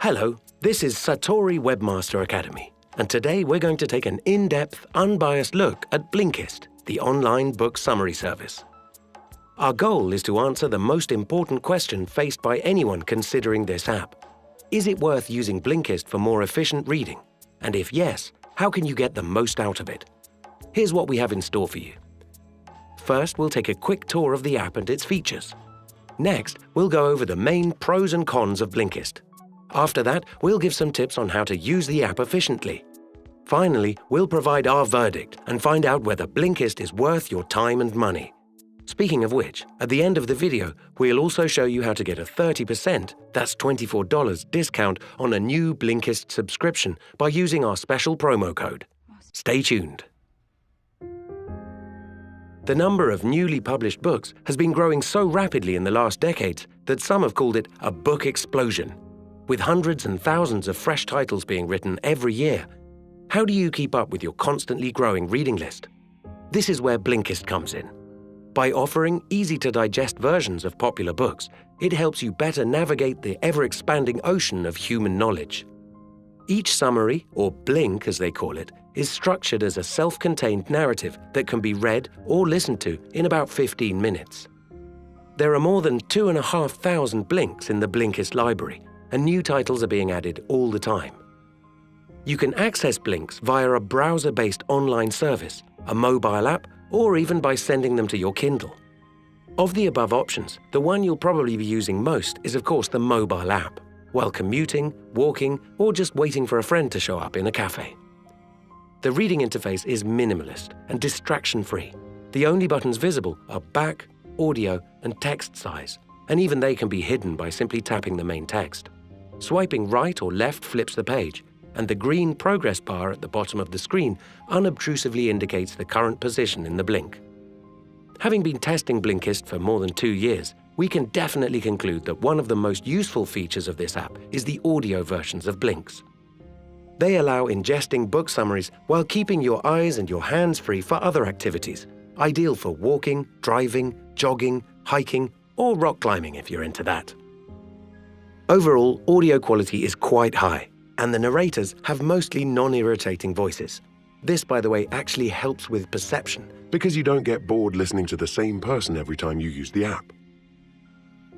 Hello, this is Satori Webmaster Academy, and today we're going to take an in-depth, unbiased look at Blinkist, the online book summary service. Our goal is to answer the most important question faced by anyone considering this app. Is it worth using Blinkist for more efficient reading? And if yes, how can you get the most out of it? Here's what we have in store for you. First, we'll take a quick tour of the app and its features. Next, we'll go over the main pros and cons of Blinkist. After that, we'll give some tips on how to use the app efficiently. Finally, we'll provide our verdict and find out whether Blinkist is worth your time and money. Speaking of which, at the end of the video, we'll also show you how to get a 30%, that's $24 discount on a new Blinkist subscription by using our special promo code. Stay tuned. The number of newly published books has been growing so rapidly in the last decades that some have called it a book explosion. With hundreds and thousands of fresh titles being written every year, how do you keep up with your constantly growing reading list? This is where Blinkist comes in. By offering easy-to-digest versions of popular books, it helps you better navigate the ever-expanding ocean of human knowledge. Each summary, or blink as they call it, is structured as a self-contained narrative that can be read or listened to in about 15 minutes. There are more than 2,500 blinks in the Blinkist library, and new titles are being added all the time. You can access blinks via a browser-based online service, a mobile app, or even by sending them to your Kindle. Of the above options, the one you'll probably be using most is of course the mobile app, while commuting, walking, or just waiting for a friend to show up in a cafe. The reading interface is minimalist and distraction-free. The only buttons visible are back, audio, and text size, and even they can be hidden by simply tapping the main text. Swiping right or left flips the page, and the green progress bar at the bottom of the screen unobtrusively indicates the current position in the blink. Having been testing Blinkist for more than 2 years, we can definitely conclude that one of the most useful features of this app is the audio versions of blinks. They allow ingesting book summaries while keeping your eyes and your hands free for other activities, ideal for walking, driving, jogging, hiking, or rock climbing if you're into that. Overall, audio quality is quite high, and the narrators have mostly non-irritating voices. This, by the way, actually helps with perception, because you don't get bored listening to the same person every time you use the app.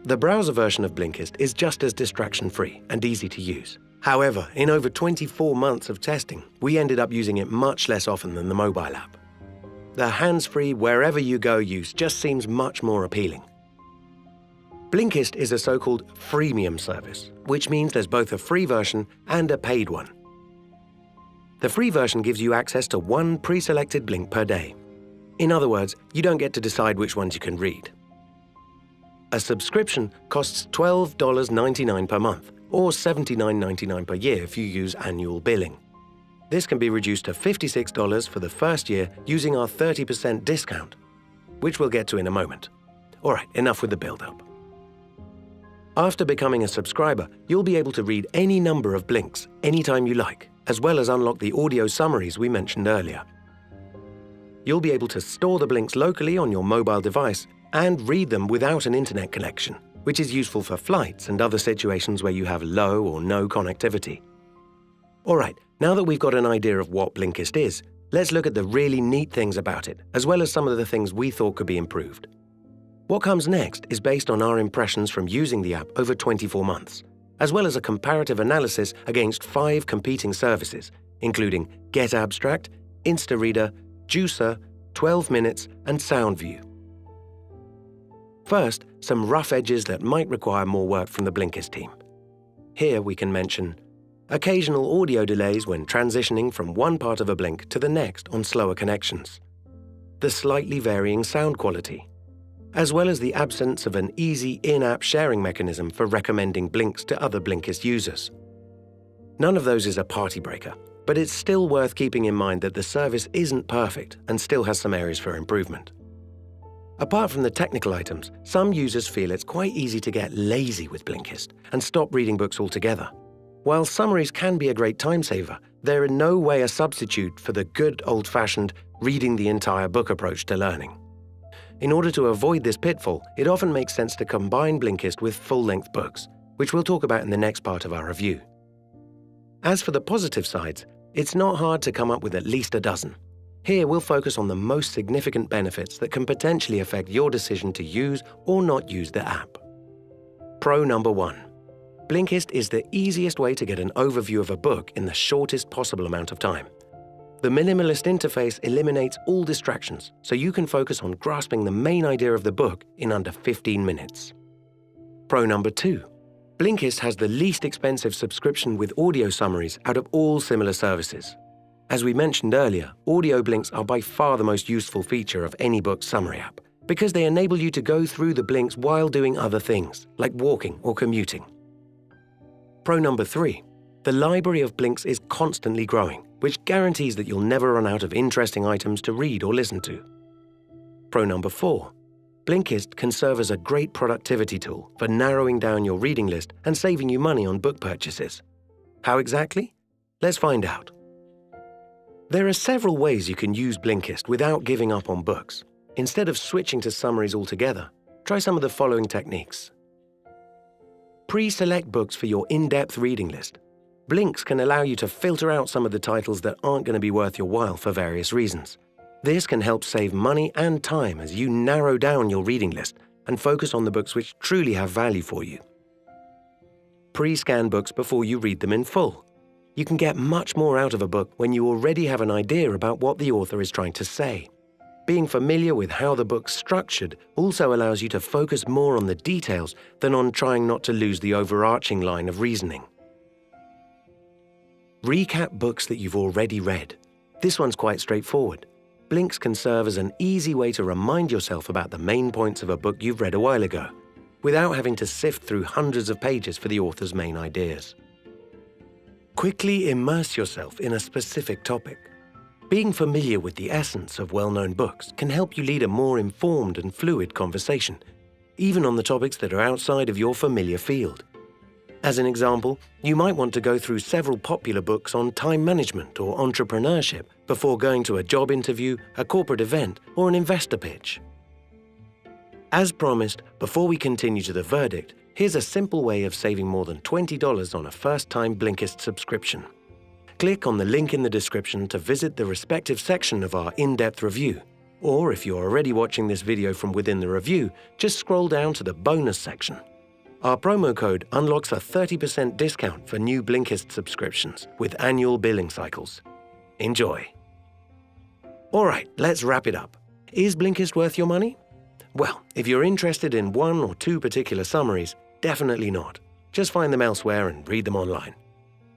The browser version of Blinkist is just as distraction-free and easy to use. However, in over 24 months of testing, we ended up using it much less often than the mobile app. The hands-free, wherever-you-go use just seems much more appealing. Blinkist is a so-called freemium service, which means there's both a free version and a paid one. The free version gives you access to one pre-selected blink per day. In other words, you don't get to decide which ones you can read. A subscription costs $12.99 per month, or $79.99 per year if you use annual billing. This can be reduced to $56 for the first year using our 30% discount, which we'll get to in a moment. All right, enough with the build-up. After becoming a subscriber, you'll be able to read any number of blinks anytime you like, as well as unlock the audio summaries we mentioned earlier. You'll be able to store the blinks locally on your mobile device and read them without an internet connection, which is useful for flights and other situations where you have low or no connectivity. All right, now that we've got an idea of what Blinkist is, let's look at the really neat things about it, as well as some of the things we thought could be improved. What comes next is based on our impressions from using the app over 24 months, as well as a comparative analysis against 5 competing services, including GetAbstract, InstaReader, Juicer, 12 Minutes, and SoundView. First, some rough edges that might require more work from the Blinkist team. Here we can mention occasional audio delays when transitioning from one part of a blink to the next on slower connections, the slightly varying sound quality, as well as the absence of an easy in-app sharing mechanism for recommending blinks to other Blinkist users. None of those is a party breaker, but it's still worth keeping in mind that the service isn't perfect and still has some areas for improvement. Apart from the technical items, some users feel it's quite easy to get lazy with Blinkist and stop reading books altogether. While summaries can be a great time saver, they're in no way a substitute for the good old-fashioned reading the entire book approach to learning. In order to avoid this pitfall, it often makes sense to combine Blinkist with full-length books, which we'll talk about in the next part of our review. As for the positive sides, it's not hard to come up with at least a dozen. Here we'll focus on the most significant benefits that can potentially affect your decision to use or not use the app. Pro number 1. Blinkist is the easiest way to get an overview of a book in the shortest possible amount of time. The minimalist interface eliminates all distractions, so you can focus on grasping the main idea of the book in under 15 minutes. Pro number 2. Blinkist has the least expensive subscription with audio summaries out of all similar services. As we mentioned earlier, audio blinks are by far the most useful feature of any book summary app, because they enable you to go through the blinks while doing other things, like walking or commuting. Pro number 3. The library of blinks is constantly growing, which guarantees that you'll never run out of interesting items to read or listen to. Pro number 4. Blinkist can serve as a great productivity tool for narrowing down your reading list and saving you money on book purchases. How exactly? Let's find out. There are several ways you can use Blinkist without giving up on books. Instead of switching to summaries altogether, try some of the following techniques. Pre-select books for your in-depth reading list. Blinks can allow you to filter out some of the titles that aren't going to be worth your while for various reasons. This can help save money and time as you narrow down your reading list and focus on the books which truly have value for you. Pre-scan books before you read them in full. You can get much more out of a book when you already have an idea about what the author is trying to say. Being familiar with how the book's structured also allows you to focus more on the details than on trying not to lose the overarching line of reasoning. Recap books that you've already read. This one's quite straightforward. Blinks can serve as an easy way to remind yourself about the main points of a book you've read a while ago, without having to sift through hundreds of pages for the author's main ideas. Quickly immerse yourself in a specific topic. Being familiar with the essence of well-known books can help you lead a more informed and fluid conversation, even on the topics that are outside of your familiar field. As an example, you might want to go through several popular books on time management or entrepreneurship before going to a job interview, a corporate event, or an investor pitch. As promised, before we continue to the verdict, here's a simple way of saving more than $20 on a first-time Blinkist subscription. Click on the link in the description to visit the respective section of our in-depth review. Or if you're already watching this video from within the review, just scroll down to the bonus section. Our promo code unlocks a 30% discount for new Blinkist subscriptions with annual billing cycles. Enjoy. Alright, let's wrap it up. Is Blinkist worth your money? Well, if you're interested in one or two particular summaries, definitely not. Just find them elsewhere and read them online.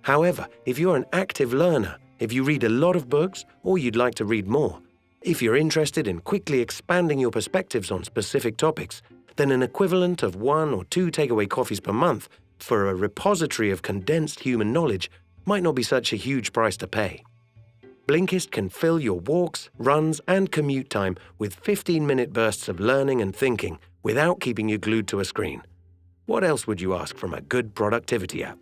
However, if you're an active learner, if you read a lot of books, or you'd like to read more, if you're interested in quickly expanding your perspectives on specific topics, then an equivalent of 1 or 2 takeaway coffees per month for a repository of condensed human knowledge might not be such a huge price to pay. Blinkist can fill your walks, runs, and commute time with 15-minute bursts of learning and thinking without keeping you glued to a screen. What else would you ask from a good productivity app?